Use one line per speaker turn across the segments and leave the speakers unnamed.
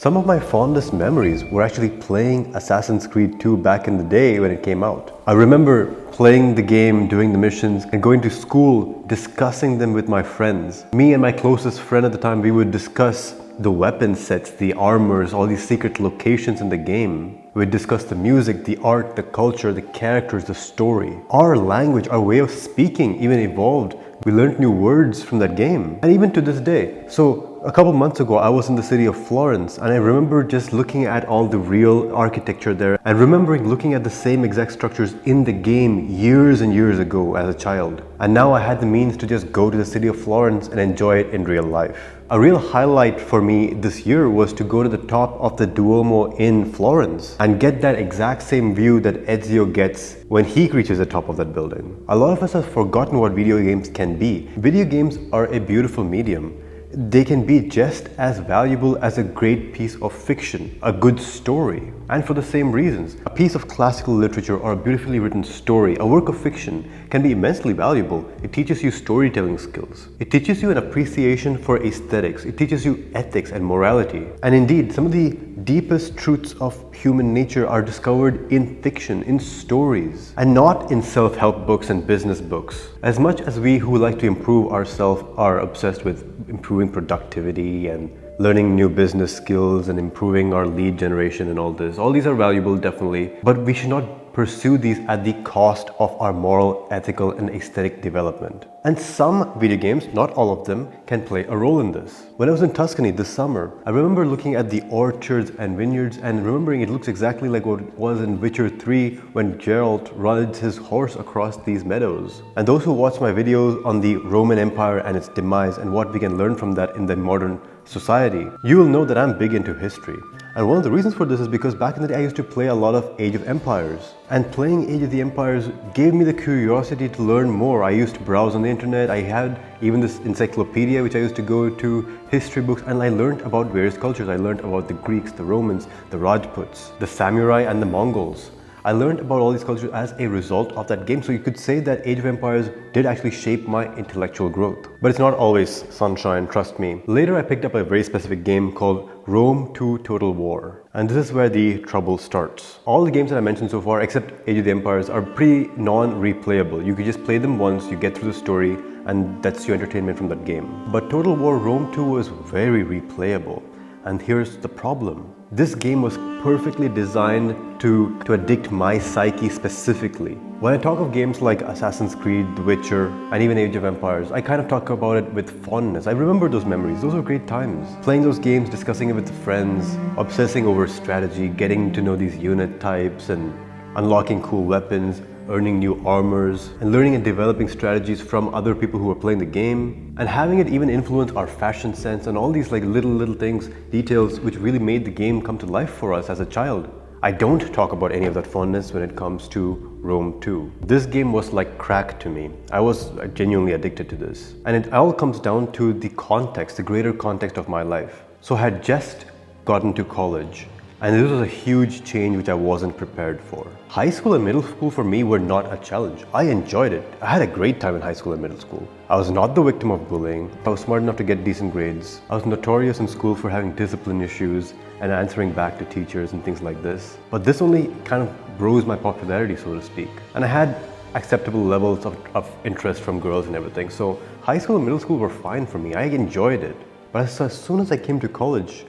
Some of my fondest memories were actually playing Assassin's Creed 2 back in the day when it came out. I remember playing the game, doing the missions, and going to school, discussing them with my friends. Me and my closest friend at the time, we would discuss the weapon sets, the armors, all these secret locations in the game. We'd discuss the music, the art, the culture, the characters, the story. Our language, our way of speaking even evolved. We learned new words from that game, and even to this day. So a couple months ago, I was in the city of Florence, and I remember just looking at all the real architecture there and remembering looking at the same exact structures in the game years and years ago as a child. And now I had the means to just go to the city of Florence and enjoy it in real life. A real highlight for me this year was to go to the top of the Duomo in Florence and get that exact same view that Ezio gets when he reaches the top of that building. A lot of us have forgotten what video games can be. Video games are a beautiful medium. They can be just as valuable as a great piece of fiction, a good story. And for the same reasons, a piece of classical literature or a beautifully written story, a work of fiction, can be immensely valuable. It teaches you storytelling skills. It teaches you an appreciation for aesthetics. It teaches you ethics and morality. And indeed, some of the deepest truths of human nature are discovered in fiction, in stories, and not in self-help books and business books. As much as we who like to improve ourselves are obsessed with improving productivity and learning new business skills and improving our lead generation and all this. All these are valuable, definitely, but we should not pursue these at the cost of our moral, ethical, and aesthetic development. And some video games, not all of them, can play a role in this. When I was in Tuscany this summer, I remember looking at the orchards and vineyards and remembering it looks exactly like what it was in Witcher 3 when Geralt rides his horse across these meadows. And those who watch my videos on the Roman Empire and its demise and what we can learn from that in the modern society, you will know that I'm big into history. And one of the reasons for this is because back in the day I used to play a lot of Age of Empires. And playing Age of the Empires gave me the curiosity to learn more. I used to browse on the internet, I had even this encyclopedia which I used to go to, history books, and I learned about various cultures. I learned about the Greeks, the Romans, the Rajputs, the Samurai and the Mongols. I learned about all these cultures as a result of that game, so you could say that Age of Empires did actually shape my intellectual growth. But it's not always sunshine, trust me. Later I picked up a very specific game called Rome 2 Total War. And this is where the trouble starts. All the games that I mentioned so far, except Age of the Empires, are pretty non-replayable. You could just play them once, you get through the story, and that's your entertainment from that game. But Total War Rome 2 was very replayable. And here's the problem. This game was perfectly designed to addict my psyche specifically. When I talk of games like Assassin's Creed, The Witcher, and even Age of Empires, I kind of talk about it with fondness. I remember those memories. Those were great times. Playing those games, discussing it with friends, obsessing over strategy, getting to know these unit types and unlocking cool weapons, earning new armors, and learning and developing strategies from other people who are playing the game, and having it even influence our fashion sense and all these like little things, details which really made the game come to life for us as a child. I don't talk about any of that fondness when it comes to Rome 2. This game was like crack to me. I was genuinely addicted to this. And it all comes down to the context, the greater context of my life. So I had just gotten to college. And this was a huge change which I wasn't prepared for. High school and middle school for me were not a challenge. I enjoyed it. I had a great time in high school and middle school. I was not the victim of bullying. I was smart enough to get decent grades. I was notorious in school for having discipline issues and answering back to teachers and things like this. But this only kind of rose my popularity, so to speak. And I had acceptable levels of interest from girls and everything. So high school and middle school were fine for me. I enjoyed it. But as soon as I came to college,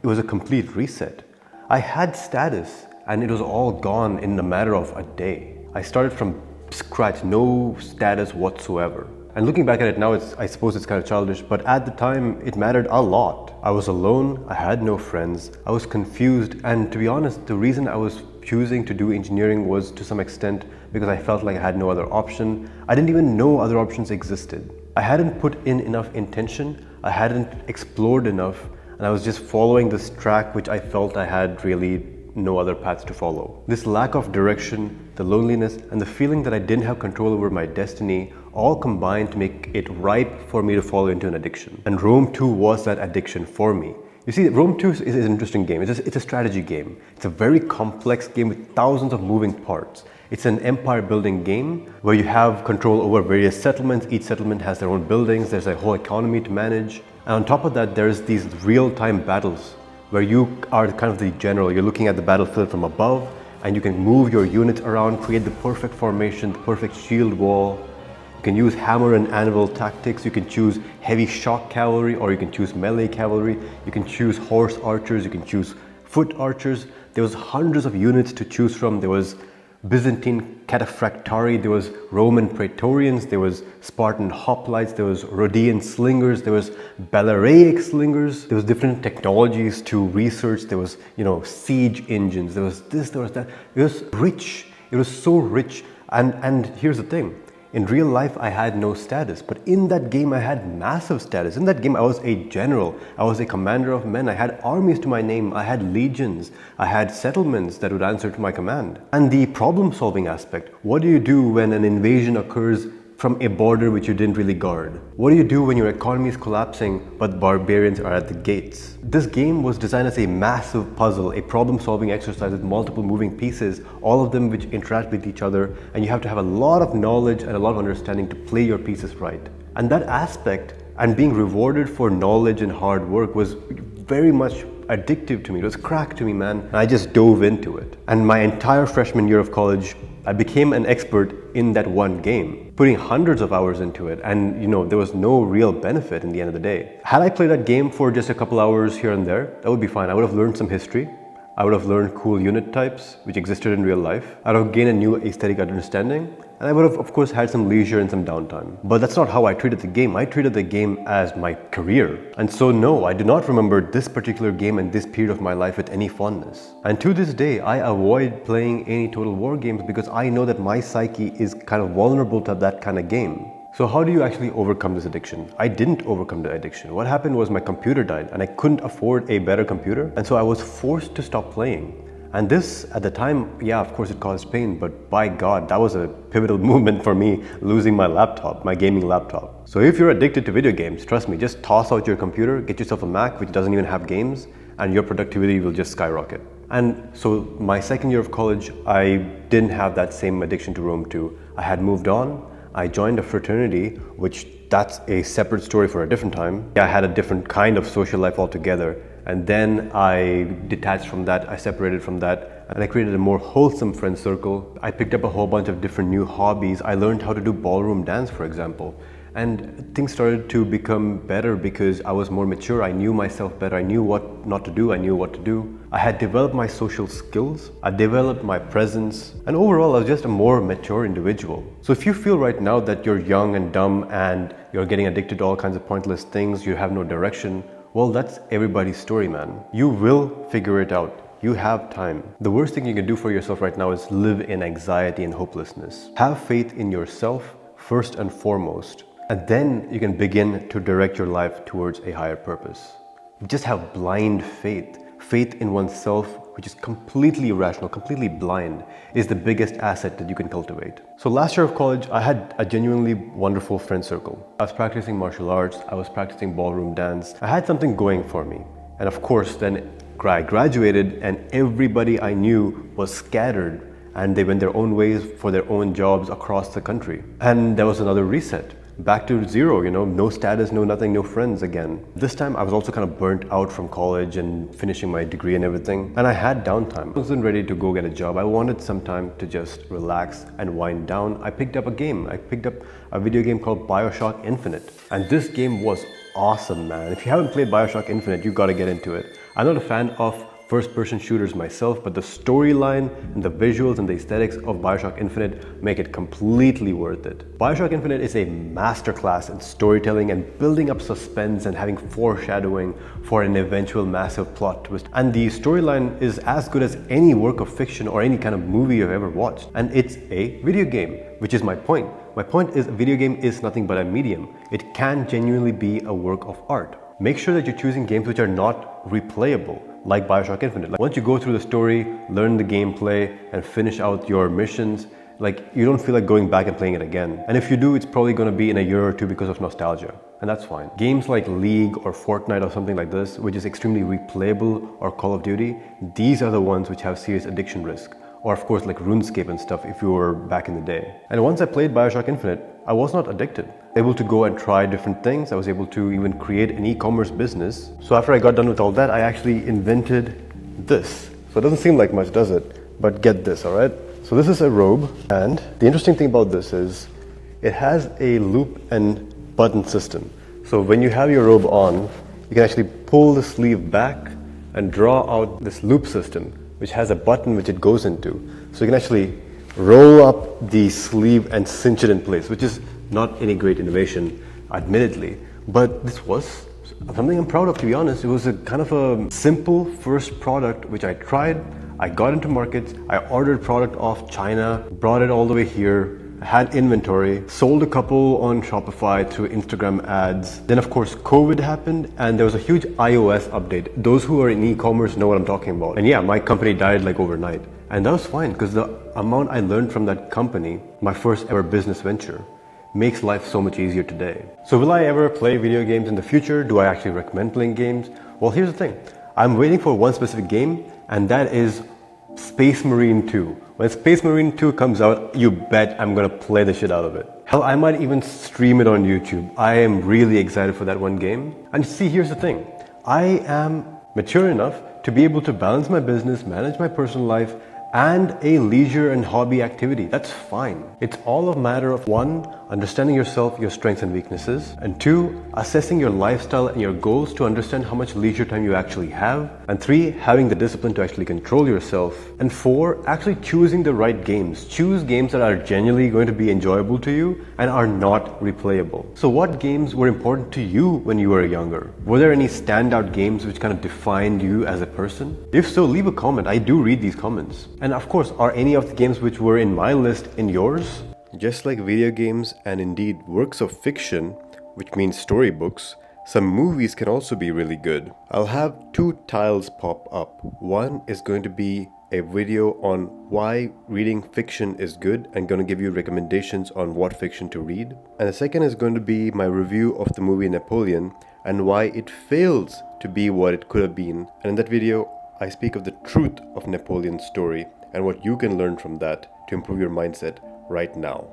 it was a complete reset. I had status and it was all gone in a matter of a day. I started from scratch, no status whatsoever. And looking back at it now, I suppose it's kind of childish, but at the time it mattered a lot. I was alone, I had no friends, I was confused, and to be honest, the reason I was choosing to do engineering was to some extent because I felt like I had no other option. I didn't even know other options existed. I hadn't put in enough intention, I hadn't explored enough, and I was just following this track which I felt I had really no other paths to follow. This lack of direction, the loneliness, and the feeling that I didn't have control over my destiny all combined to make it ripe for me to fall into an addiction. And Rome 2 was that addiction for me. You see, Rome 2 is an interesting game. It's a strategy game. It's a very complex game with thousands of moving parts. It's an empire building game where you have control over various settlements. Each settlement has their own buildings. There's a whole economy to manage. And on top of that, there's these real-time battles where you are kind of the general. You're looking at the battlefield from above and you can move your units around, create the perfect formation, the perfect shield wall. You can use hammer and anvil tactics. You can choose heavy shock cavalry, or you can choose melee cavalry. You can choose horse archers, you can choose foot archers. There was hundreds of units to choose from. There was Byzantine cataphractari, there was Roman praetorians, there was Spartan hoplites, there was Rhodian slingers, there was Balearic slingers, there was different technologies to research, there was, siege engines, there was this, there was that. It was rich. It was so rich. And here's the thing. In real life, I had no status, but in that game, I had massive status. In that game, I was a general. I was a commander of men. I had armies to my name. I had legions. I had settlements that would answer to my command. And the problem-solving aspect. What do you do when an invasion occurs from a border which you didn't really guard? What do you do when your economy is collapsing but barbarians are at the gates? This game was designed as a massive puzzle, a problem-solving exercise with multiple moving pieces, all of them which interact with each other, and you have to have a lot of knowledge and a lot of understanding to play your pieces right. And that aspect, and being rewarded for knowledge and hard work, was very much addictive to me. It was crack to me, man. And I just dove into it. And my entire freshman year of college, I became an expert in that one game, putting hundreds of hours into it. And there was no real benefit in the end of the day. Had I played that game for just a couple hours here and there, that would be fine. I would have learned some history. I would have learned cool unit types which existed in real life. I would have gained a new aesthetic understanding. And I would have, of course, had some leisure and some downtime. But that's not how I treated the game. I treated the game as my career. And so no, I do not remember this particular game and this period of my life with any fondness. And to this day, I avoid playing any Total War games because I know that my psyche is kind of vulnerable to that kind of game. So how do you actually overcome this addiction? I didn't overcome the addiction. What happened was my computer died and I couldn't afford a better computer. And so I was forced to stop playing. And this, at the time, yeah, of course it caused pain, but by God, that was a pivotal moment for me, losing my laptop, my gaming laptop. So if you're addicted to video games, trust me, just toss out your computer, get yourself a Mac which doesn't even have games, and your productivity will just skyrocket. And so my second year of college, I didn't have that same addiction to Rome 2. I had moved on. I joined a fraternity, which that's a separate story for a different time. I had a different kind of social life altogether. And then I detached from that, I separated from that, and I created a more wholesome friend circle. I picked up a whole bunch of different new hobbies. I learned how to do ballroom dance, for example. And things started to become better because I was more mature. I knew myself better. I knew what not to do. I knew what to do. I had developed my social skills. I developed my presence. And overall, I was just a more mature individual. So if you feel right now that you're young and dumb and you're getting addicted to all kinds of pointless things, you have no direction, well, that's everybody's story, man. You will figure it out. You have time. The worst thing you can do for yourself right now is live in anxiety and hopelessness. Have faith in yourself first and foremost. And then you can begin to direct your life towards a higher purpose. Just have blind faith. Faith in oneself, which is completely irrational, completely blind, is the biggest asset that you can cultivate. So last year of college, I had a genuinely wonderful friend circle. I was practicing martial arts. I was practicing ballroom dance. I had something going for me. And of course, then I graduated and everybody I knew was scattered and they went their own ways for their own jobs across the country. And there was another reset. Back to zero, no status, no nothing, no friends again. This time I was also kind of burnt out from college and finishing my degree and everything. And I had downtime. I wasn't ready to go get a job. I wanted some time to just relax and wind down. I picked up a game. I picked up a video game called BioShock Infinite. And this game was awesome, man. If you haven't played BioShock Infinite, you gotta get into it. I'm not a fan of first-person shooters myself, but the storyline and the visuals and the aesthetics of BioShock Infinite make it completely worth it. BioShock Infinite is a masterclass in storytelling and building up suspense and having foreshadowing for an eventual massive plot twist. And the storyline is as good as any work of fiction or any kind of movie you've ever watched. And it's a video game, which is my point. My point is a video game is nothing but a medium. It can genuinely be a work of art. Make sure that you're choosing games which are not replayable, like BioShock Infinite. Like once you go through the story, learn the gameplay, and finish out your missions, you don't feel like going back and playing it again. And if you do, it's probably going to be in a year or two because of nostalgia. And that's fine. Games like League or Fortnite or something like this, which is extremely replayable, or Call of Duty, these are the ones which have serious addiction risk. or of course like RuneScape and stuff if you were back in the day. And once I played BioShock Infinite, I was not addicted. Able to go and try different things. I was able to even create an e-commerce business. So after I got done with all that, I actually invented this. So it doesn't seem like much, does it? But get this, all right? So this is a robe, and the interesting thing about this is it has a loop and button system. So when you have your robe on, you can actually pull the sleeve back and draw out this loop system, which has a button which it goes into. So you can actually roll up the sleeve and cinch it in place, which is not any great innovation, admittedly, but this was something I'm proud of, to be honest. It was a kind of a simple first product which I tried. I got into markets, I ordered product off China, brought it all the way here, had inventory, sold a couple on Shopify through Instagram ads. Then of course COVID happened and there was a huge iOS update. Those who are in e-commerce know what I'm talking about. And yeah, my company died like overnight. And that was fine because the amount I learned from that company, my first ever business venture, makes life so much easier today. So will I ever play video games in the future? Do I actually recommend playing games? Well, here's the thing. I'm waiting for one specific game, and that is Space Marine 2. When Space Marine 2 comes out, you bet I'm gonna play the shit out of it. Hell, I might even stream it on YouTube. I am really excited for that one game. And see, here's the thing. I am mature enough to be able to balance my business, manage my personal life, and a leisure and hobby activity. That's fine. It's all a matter of one, understanding yourself, your strengths and weaknesses, and two, assessing your lifestyle and your goals to understand how much leisure time you actually have, and three, having the discipline to actually control yourself, and four, actually choosing the right games. Choose games that are genuinely going to be enjoyable to you and are not replayable. So what games were important to you when you were younger? Were there any standout games which kind of defined you as a person? If so, leave a comment. I do read these comments. And of course, are any of the games which were in my list in yours? Just like video games and indeed works of fiction, which means storybooks, some movies can also be really good. I'll have two tiles pop up. One is going to be a video on why reading fiction is good and going to give you recommendations on what fiction to read. And the second is going to be my review of the movie Napoleon and why it fails to be what it could have been. And in that video, I speak of the truth of Napoleon's story and what you can learn from that to improve your mindset right now.